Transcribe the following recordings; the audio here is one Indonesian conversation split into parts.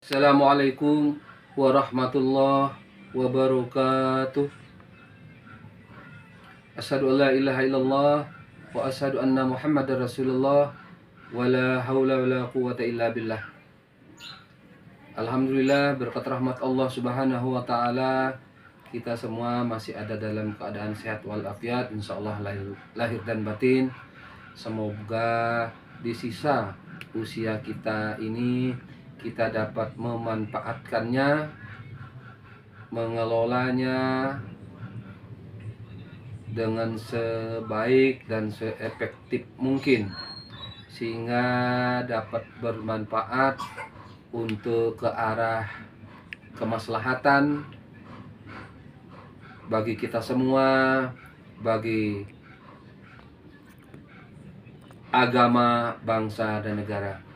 Assalamualaikum warahmatullahi wabarakatuh. Asyhadu an la ilaha illallah wa asyhadu anna Muhammadar Rasulullah wa la haula wa la quwwata illa billah. Alhamdulillah, berkat rahmat Allah Subhanahu wa taala, kita semua masih ada dalam keadaan sehat walafiat, insyaallah lahir dan batin. Semoga di sisa usia kita ini kita dapat memanfaatkannya, mengelolanya dengan sebaik dan seefektif mungkin, sehingga dapat bermanfaat untuk ke arah kemaslahatan bagi kita semua, bagi agama, bangsa, dan negara.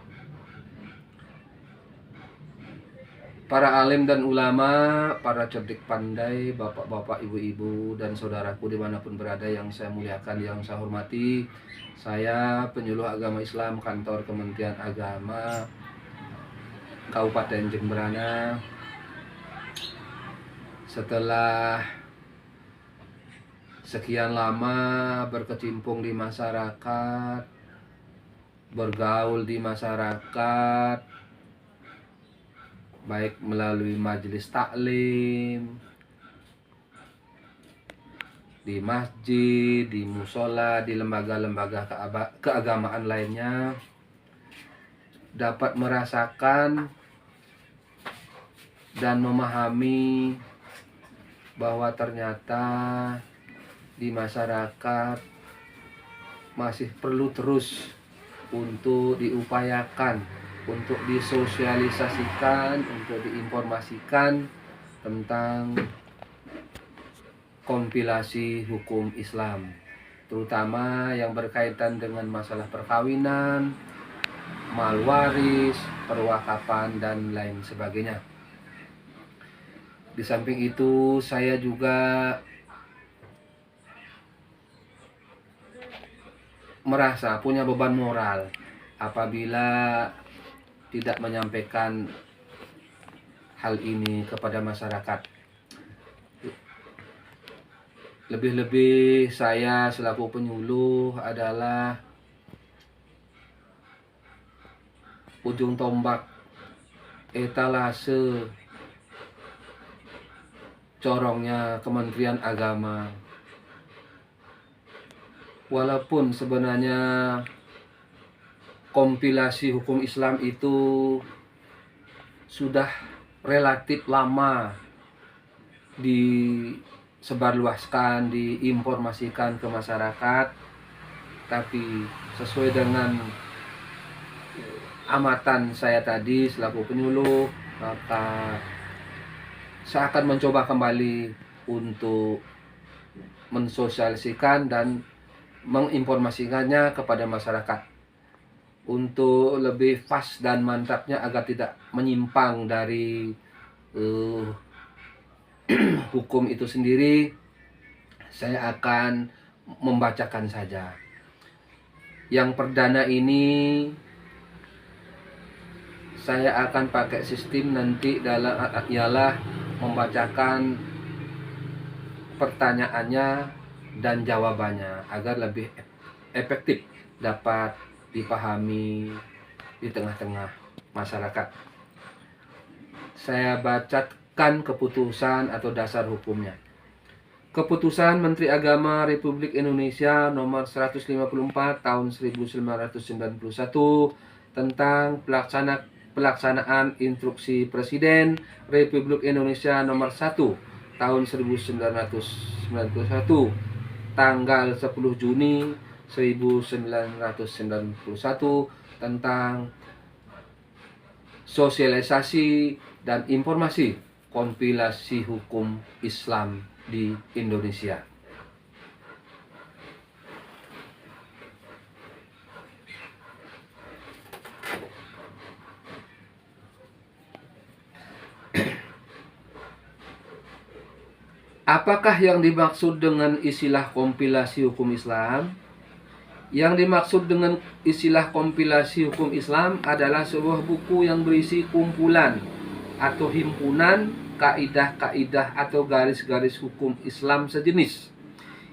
Para alim dan ulama, para cerdik pandai, bapak-bapak, ibu-ibu, dan saudaraku dimanapun berada yang saya muliakan, yang saya hormati. Saya penyuluh agama Islam kantor Kementerian Agama Kabupaten Jemberana. Setelah sekian lama berkecimpung di masyarakat, bergaul di masyarakat, baik melalui majelis taklim, di masjid, di musola, di lembaga-lembaga keagamaan lainnya, dapat merasakan dan memahami bahwa ternyata di masyarakat masih perlu terus untuk diupayakan, untuk disosialisasikan, untuk diinformasikan tentang kompilasi hukum Islam, terutama yang berkaitan dengan masalah perkawinan, mal waris, perwakapan, dan lain sebagainya. Di samping itu, saya juga merasa punya beban moral apabila tidak menyampaikan hal ini kepada masyarakat. Lebih-lebih saya selaku penyuluh adalah ujung tombak etalase corongnya Kementerian Agama. Walaupun sebenarnya kompilasi hukum Islam itu sudah relatif lama disebarluaskan, diinformasikan ke masyarakat, tapi sesuai dengan amatan saya tadi selaku penyuluh, maka saya akan mencoba kembali untuk mensosialisasikan dan menginformasikannya kepada masyarakat untuk lebih pas dan mantapnya agar tidak menyimpang dari hukum itu sendiri. Saya akan membacakan saja. Yang perdana ini saya akan pakai sistem nanti dalam ialah membacakan pertanyaannya dan jawabannya agar lebih efektif dapat dipahami di tengah-tengah masyarakat. Saya bacakan keputusan atau dasar hukumnya. Keputusan Menteri Agama Republik Indonesia nomor 154 tahun 1991 tentang pelaksanaan Instruksi Presiden Republik Indonesia nomor 1 tahun 1991 tanggal 10 Juni 1991 tentang sosialisasi dan informasi kompilasi hukum Islam di Indonesia. Apakah yang dimaksud dengan istilah kompilasi hukum Islam? Yang dimaksud dengan istilah kompilasi hukum Islam adalah sebuah buku yang berisi kumpulan atau himpunan kaidah-kaidah atau garis-garis hukum Islam sejenis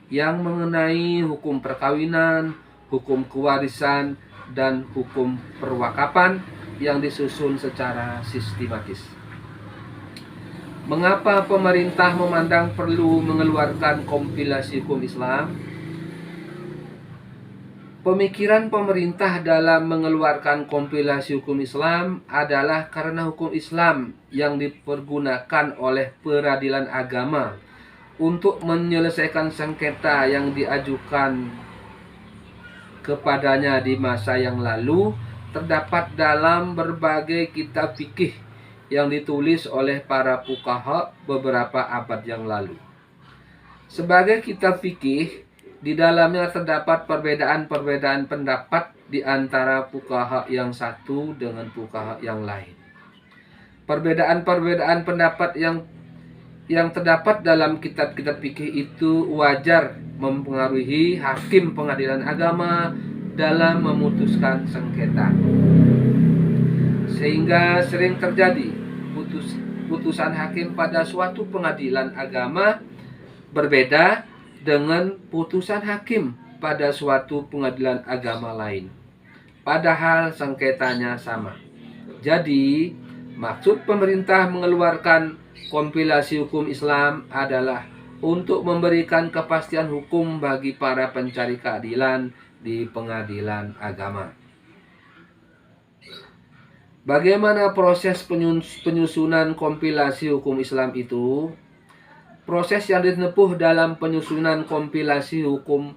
yang mengenai hukum perkawinan, hukum kewarisan, dan hukum perwakapan yang disusun secara sistematis. Mengapa pemerintah memandang perlu mengeluarkan kompilasi hukum Islam? Pemikiran pemerintah dalam mengeluarkan kompilasi hukum Islam adalah karena hukum Islam yang dipergunakan oleh peradilan agama untuk menyelesaikan sengketa yang diajukan kepadanya di masa yang lalu terdapat dalam berbagai kitab fikih yang ditulis oleh para fuqaha beberapa abad yang lalu. Sebagai kitab fikih, di dalamnya terdapat perbedaan-perbedaan pendapat di antara fuqaha yang satu dengan fuqaha yang lain. Perbedaan-perbedaan pendapat yang terdapat dalam kitab-kitab fikih itu wajar mempengaruhi hakim pengadilan agama dalam memutuskan sengketa. Sehingga sering terjadi putusan hakim pada suatu pengadilan agama berbeda dengan putusan hakim pada suatu pengadilan agama lain, padahal sengketanya sama. Jadi, maksud pemerintah mengeluarkan kompilasi hukum Islam adalah untuk memberikan kepastian hukum bagi para pencari keadilan di pengadilan agama. Bagaimana proses penyusunan kompilasi hukum Islam itu? Proses yang ditempuh dalam penyusunan kompilasi hukum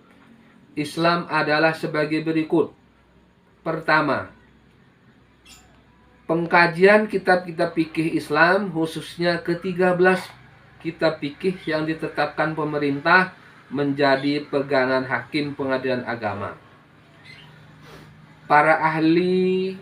Islam adalah sebagai berikut. Pertama, pengkajian kitab-kitab fikih Islam, khususnya ke-13 kitab fikih yang ditetapkan pemerintah menjadi pegangan hakim pengadilan agama. Para ahli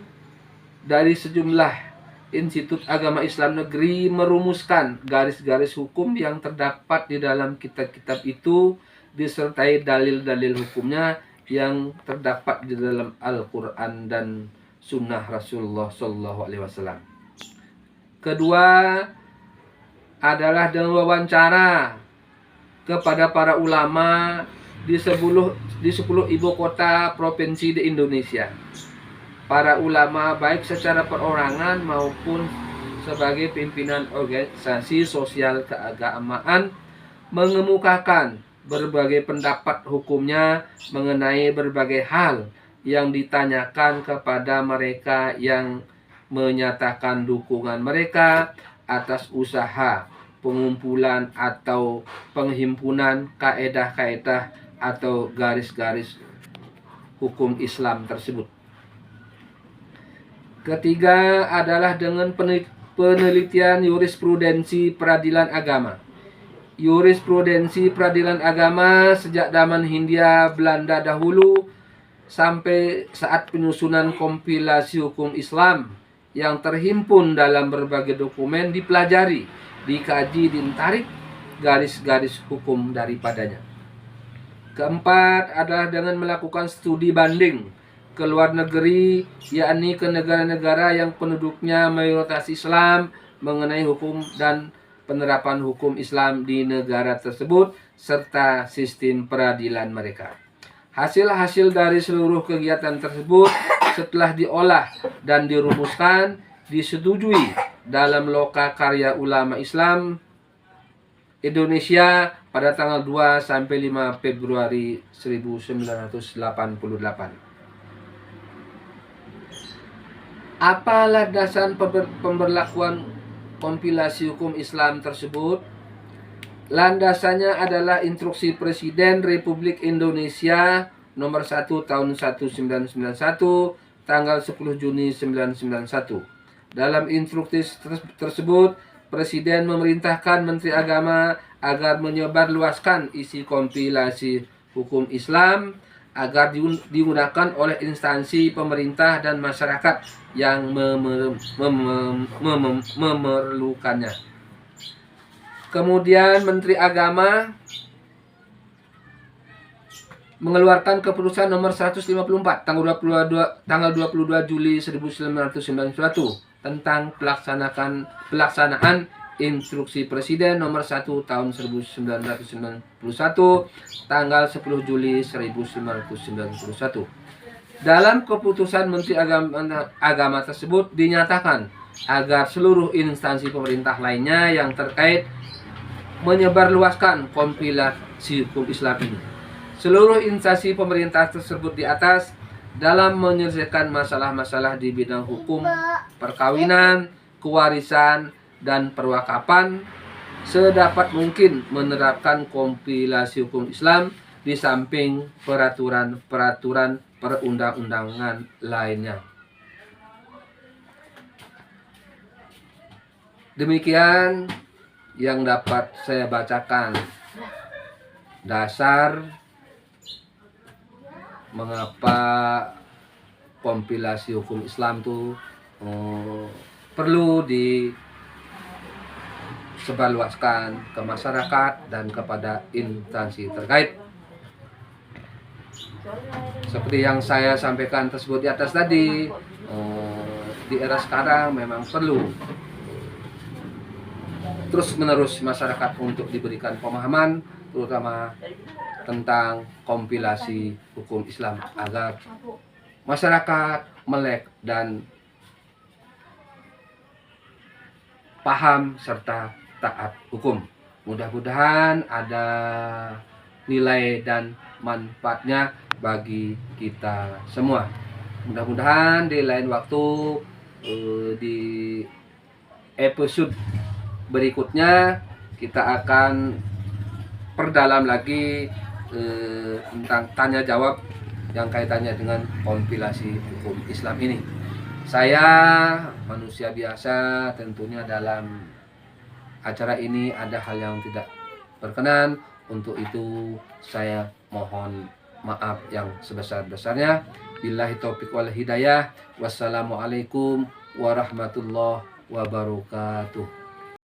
dari sejumlah Institut Agama Islam Negeri merumuskan garis-garis hukum yang terdapat di dalam kitab-kitab itu disertai dalil-dalil hukumnya yang terdapat di dalam Al-Quran dan Sunnah Rasulullah SAW. Kedua adalah dengan wawancara kepada para ulama di 10 ibu kota provinsi di Indonesia. Para ulama baik secara perorangan maupun sebagai pimpinan organisasi sosial keagamaan mengemukakan berbagai pendapat hukumnya mengenai berbagai hal yang ditanyakan kepada mereka yang menyatakan dukungan mereka atas usaha pengumpulan atau penghimpunan kaedah-kaedah atau garis-garis hukum Islam tersebut. Ketiga adalah dengan penelitian jurisprudensi peradilan agama. Jurisprudensi peradilan agama sejak zaman Hindia Belanda dahulu sampai saat penyusunan kompilasi hukum Islam yang terhimpun dalam berbagai dokumen dipelajari, dikaji, ditarik garis-garis hukum daripadanya. Keempat adalah dengan melakukan studi banding ke luar negeri, yakni ke negara-negara yang penduduknya mayoritas Islam mengenai hukum dan penerapan hukum Islam di negara tersebut serta sistem peradilan mereka. Hasil-hasil dari seluruh kegiatan tersebut setelah diolah dan dirumuskan disetujui dalam Loka Karya Ulama Islam Indonesia pada tanggal 2 sampai 5 Februari 1988. Apa landasan pemberlakuan kompilasi hukum Islam tersebut? Landasannya adalah Instruksi Presiden Republik Indonesia nomor 1 tahun 1991 tanggal 10 Juni 1991. Dalam instruksi tersebut, Presiden memerintahkan Menteri Agama agar menyebarluaskan isi kompilasi hukum Islam agar digunakan oleh instansi pemerintah dan masyarakat yang memerlukannya. Kemudian Menteri Agama mengeluarkan keputusan nomor 154 tanggal 22 Juli 1991 tentang pelaksanaan Instruksi Presiden nomor 1 tahun 1991 tanggal 10 Juli 1991. Dalam keputusan Menteri Agama tersebut dinyatakan agar seluruh instansi pemerintah lainnya yang terkait menyebarluaskan kompilasi hukum Islam ini. Seluruh instansi pemerintah tersebut di atas dalam menyelesaikan masalah-masalah di bidang hukum, perkawinan, kewarisan, dan perwakapan sedapat mungkin menerapkan kompilasi hukum Islam di samping peraturan-peraturan perundang-undangan lainnya. Demikian yang dapat saya bacakan dasar mengapa kompilasi hukum Islam itu perlu disebarluaskan ke masyarakat dan kepada instansi terkait. Seperti yang saya sampaikan tersebut di atas tadi, di era sekarang memang perlu terus-menerus masyarakat untuk diberikan pemahaman, terutama tentang kompilasi hukum Islam, agar masyarakat melek dan paham serta taat hukum. Mudah-mudahan ada nilai dan manfaatnya bagi kita semua. Mudah-mudahan di lain waktu, di episode berikutnya kita akan perdalam lagi tentang tanya jawab yang kaitannya dengan kompilasi hukum Islam ini. Saya manusia biasa, tentunya dalam acara ini ada hal yang tidak berkenan. Untuk itu saya mohon maaf yang sebesar-besarnya. Billahi taufiq wal hidayah. Wassalamualaikum warahmatullahi wabarakatuh.